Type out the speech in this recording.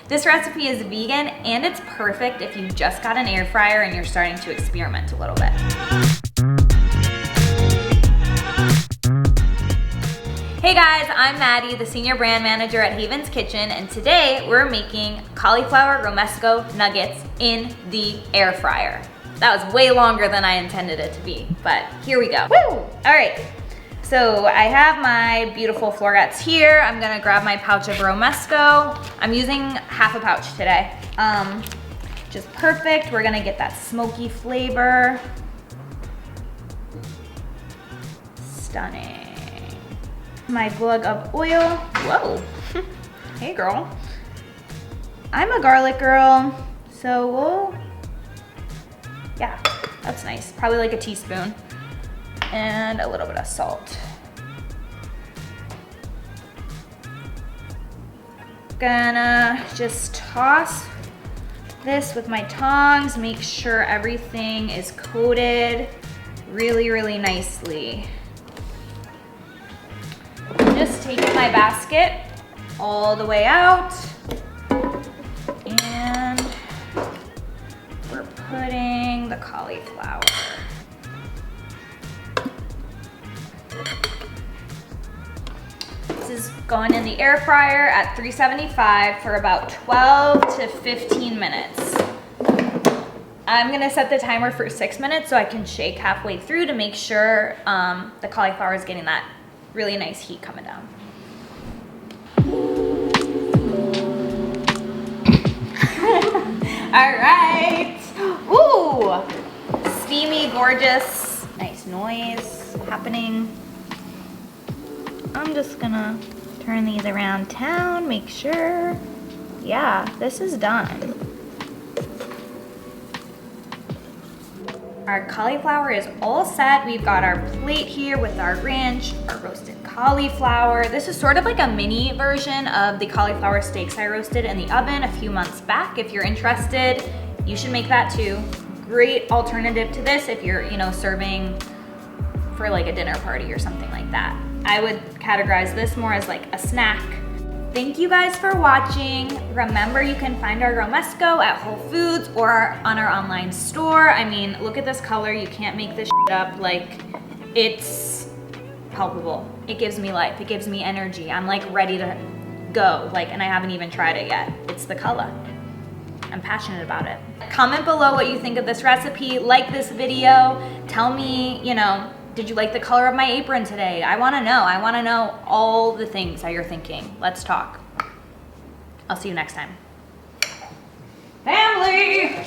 This recipe is vegan and it's perfect if you just got an air fryer and you're starting to experiment a little bit. Hey guys, I'm Maddie, the Senior Brand Manager at Haven's Kitchen, and today we're making cauliflower romesco nuggets in the air fryer. That was way longer than I intended it to be, but here we go. Woo! All right, so I have my beautiful florets here. I'm gonna grab my pouch of romesco. I'm using half a pouch today. Just perfect. We're gonna get that smoky flavor. Stunning. My glug of oil. Whoa. Hey girl. I'm a garlic girl, so yeah, that's nice. Probably like a teaspoon. And a little bit of salt. Gonna just toss this with my tongs, make sure everything is coated really, really nicely. Just taking my basket all the way out, and we're putting the cauliflower. This is going in the air fryer at 375 for about 12 to 15 minutes. I'm gonna set the timer for 6 minutes so I can shake halfway through to make sure the cauliflower is getting that really nice heat coming down. All right. Ooh, steamy, gorgeous, nice noise happening. I'm just gonna turn these around town, make sure. Yeah, this is done. Our cauliflower is all set. We've got our plate here with our ranch, our roasted cauliflower. This is sort of like a mini version of the cauliflower steaks I roasted in the oven a few months back. If you're interested, you should make that too. Great alternative to this if you're, serving for like a dinner party or something like that. I would categorize this more as like a snack. Thank you guys for watching. Remember, you can find our romesco at Whole Foods or on our online store. I mean, look at this color. You can't make this shit up. Like, it's palpable. It gives me life. It gives me energy. I'm like ready to go. and I haven't even tried it yet. It's the color. I'm passionate about it. Comment below what you think of this recipe. Like this video. Tell me, did you like the color of my apron today? I wanna know. I wanna know all the things that you're thinking. Let's talk. I'll see you next time. Family!